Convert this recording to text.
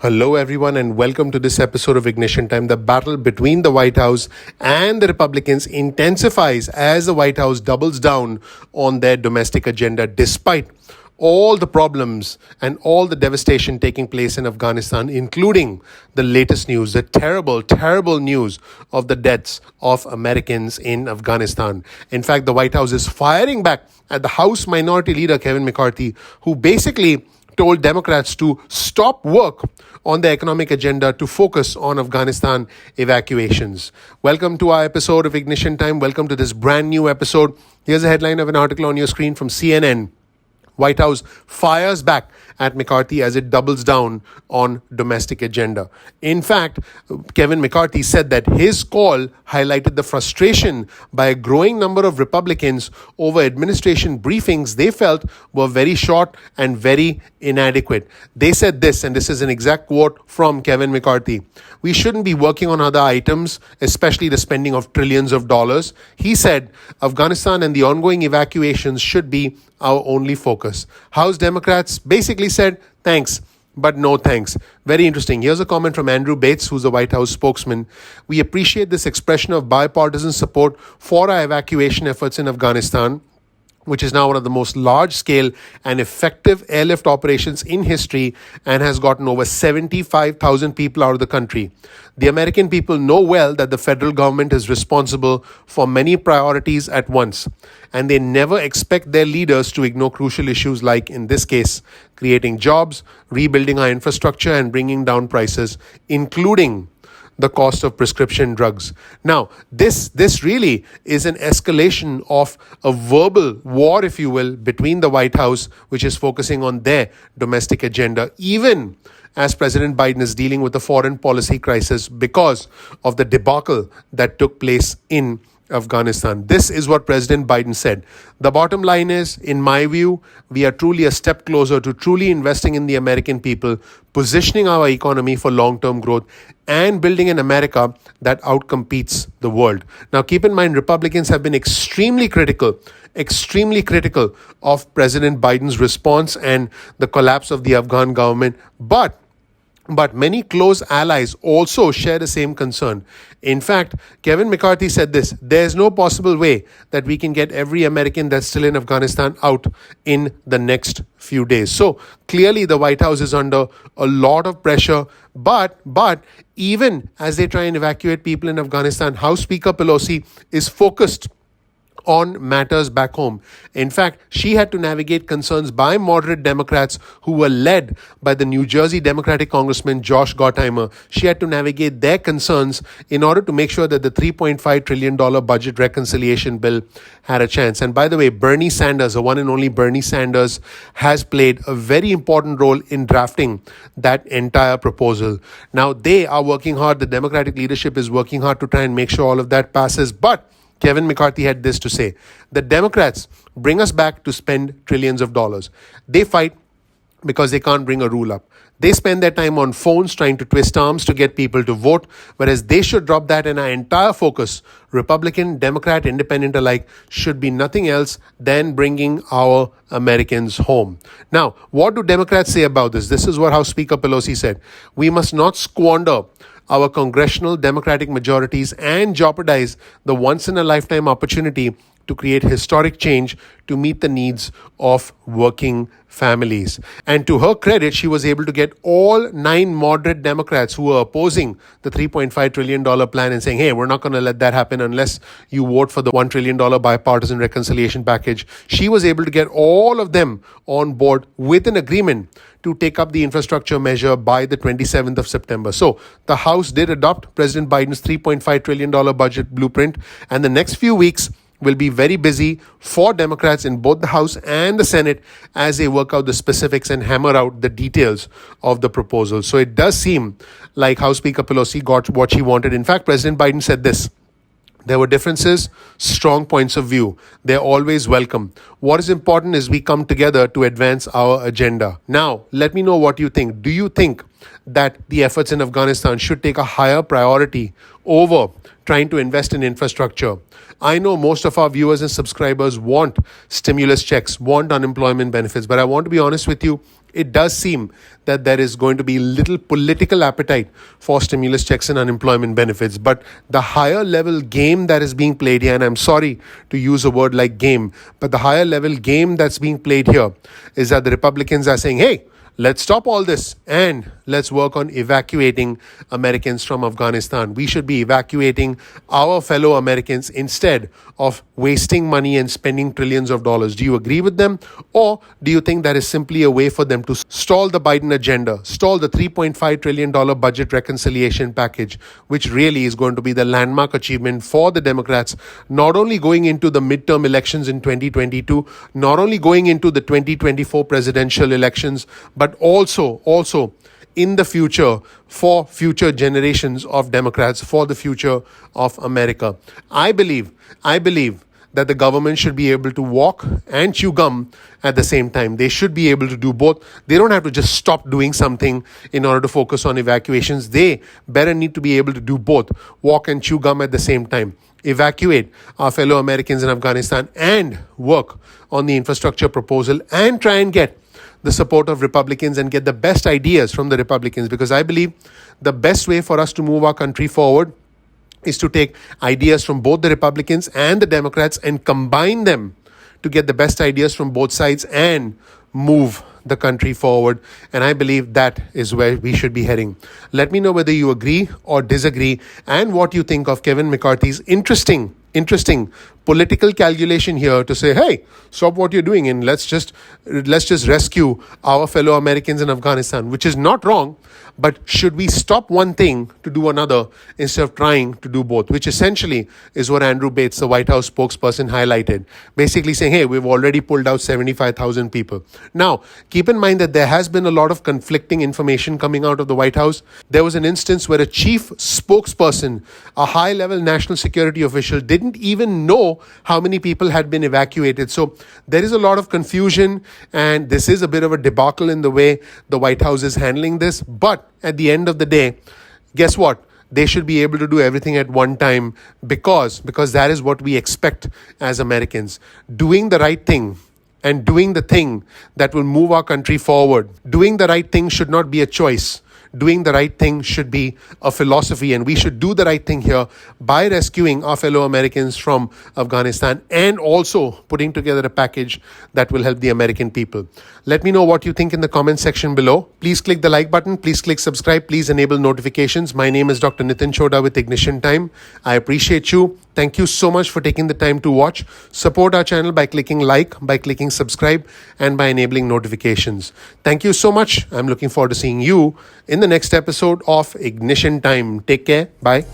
Hello, everyone, and welcome to this episode of Ignition Time. The battle between the White House and the Republicans intensifies as the White House doubles down on their domestic agenda, despite all the problems and all the devastation taking place in Afghanistan, including the latest news, the terrible, terrible news of the deaths of Americans in Afghanistan. In fact, the White House is firing back at the House Minority Leader, Kevin McCarthy, who basically told Democrats to stop work on the economic agenda to focus on Afghanistan evacuations. Welcome to our episode of Ignition Time. Welcome to this brand new episode. Here's a headline of an article on your screen from CNN. White House fires back at McCarthy as it doubles down on domestic agenda. In fact, Kevin McCarthy said that his call highlighted the frustration by a growing number of Republicans over administration briefings they felt were very short and very inadequate. They said this, and this is an exact quote from Kevin McCarthy: "We shouldn't be working on other items, especially the spending of trillions of dollars." He said Afghanistan and the ongoing evacuations should be our only focus. House Democrats basically said, thanks, but no thanks. Very interesting. Here's a comment from Andrew Bates, who's the White House spokesman. "We appreciate this expression of bipartisan support for our evacuation efforts in Afghanistan, which is now one of the most large-scale and effective airlift operations in history and has gotten over 75,000 people out of the country. The American people know well that the federal government is responsible for many priorities at once, and they never expect their leaders to ignore crucial issues like, in this case, creating jobs, rebuilding our infrastructure, and bringing down prices, including the cost of prescription drugs." Now, this really is an escalation of a verbal war, if you will, between the White House, which is focusing on their domestic agenda, even as President Biden is dealing with a foreign policy crisis because of the debacle that took place in Afghanistan. This is what President Biden said. "The bottom line is, in my view, we are truly a step closer to truly investing in the American people, positioning our economy for long-term growth, and building an America that outcompetes the world." Now, keep in mind, Republicans have been extremely critical of President Biden's response and the collapse of the Afghan government, but many close allies also share the same concern. In fact, Kevin McCarthy said this: "There's no possible way that we can get every American that's still in Afghanistan out in the next few days." So clearly the White House is under a lot of pressure, but even as they try and evacuate people in Afghanistan, House Speaker Pelosi is focused on matters back home. In fact, she had to navigate concerns by moderate Democrats who were led by the New Jersey Democratic Congressman Josh Gottheimer. She had to navigate their concerns in order to make sure that the $3.5 trillion budget reconciliation bill had a chance. And by the way, Bernie Sanders, the one and only Bernie Sanders, has played a very important role in drafting that entire proposal. Now, they are working hard. The Democratic leadership is working hard to try and make sure all of that passes. But Kevin McCarthy had this to say: "The Democrats bring us back to spend trillions of dollars. They fight because they can't bring a rule up. They spend their time on phones trying to twist arms to get people to vote, whereas they should drop that, and our entire focus, Republican, Democrat, Independent alike, should be nothing else than bringing our Americans home." Now, what do Democrats say about this? This is what House Speaker Pelosi said: "We must not squander our congressional Democratic majorities and jeopardize the once-in-a-lifetime opportunity to create historic change to meet the needs of working families." And to her credit, she was able to get all 9 moderate Democrats who were opposing the $3.5 trillion plan and saying, "Hey, we're not going to let that happen unless you vote for the $1 trillion bipartisan reconciliation package." She was able to get all of them on board with an agreement to take up the infrastructure measure by the 27th of September. So the House did adopt President Biden's $3.5 trillion budget blueprint, and the next few weeks will be very busy for Democrats in both the House and the Senate as they work out the specifics and hammer out the details of the proposal. So it does seem like House Speaker Pelosi got what she wanted. In fact, President Biden said this: "There were differences, strong points of view. They're always welcome. What is important is we come together to advance our agenda." Now, let me know what you think. Do you think that the efforts in Afghanistan should take a higher priority over trying to invest in infrastructure? I know most of our viewers and subscribers want stimulus checks, want unemployment benefits, but I want to be honest with you. it does seem that there is going to be little political appetite for stimulus checks and unemployment benefits. But the higher level game that is being played here, and I'm sorry to use a word like game, but the higher level game that's being played here is that the Republicans are saying, hey, let's stop all this and let's work on evacuating Americans from Afghanistan. We should be evacuating our fellow Americans instead of wasting money and spending trillions of dollars. Do you agree with them? Or do you think that is simply a way for them to stall the Biden agenda, stall the $3.5 trillion budget reconciliation package, which really is going to be the landmark achievement for the Democrats, not only going into the midterm elections in 2022, not only going into the 2024 presidential elections, but also in the future for future generations of Democrats, for the future of America. I believe that the government should be able to walk and chew gum at the same time. They should be able to do both. They don't have to just stop doing something in order to focus on evacuations. They better need to be able to do both, walk and chew gum at the same time. Evacuate our fellow Americans in Afghanistan and work on the infrastructure proposal and try and get the support of Republicans and get the best ideas from the Republicans, because I believe the best way for us to move our country forward is to take ideas from both the Republicans and the Democrats and combine them to get the best ideas from both sides and move the country forward. And I believe that is where we should be heading. Let me know whether you agree or disagree and what you think of Kevin McCarthy's interesting political calculation here to say, hey, stop what you're doing and let's just rescue our fellow Americans in Afghanistan, which is not wrong. But should we stop one thing to do another instead of trying to do both, which essentially is what Andrew Bates, the White House spokesperson, highlighted, basically saying, hey, we've already pulled out 75,000 people. Now, keep in mind that there has been a lot of conflicting information coming out of the White House. There was an instance where a chief spokesperson, a high-level national security official, didn't even know how many people had been evacuated. So there is a lot of confusion, and this is a bit of a debacle in the way the White House is handling this. But at the end of the day, guess what? They should be able to do everything at one time because that is what we expect as Americans. Doing the right thing and doing the thing that will move our country forward. Doing the right thing should not be a choice. Doing the right thing should be a philosophy, and we should do the right thing here by rescuing our fellow Americans from Afghanistan and also putting together a package that will help the American people. Let me know what you think in the comment section below. Please click the like button. Please click subscribe. Please enable notifications. My name is Dr. Nitin Chhoda with Ignition Time. I appreciate you. Thank you so much for taking the time to watch. Support our channel by clicking like, by clicking subscribe, and by enabling notifications. Thank you so much. I'm looking forward to seeing you in the next episode of Ignition Time. Take care. Bye.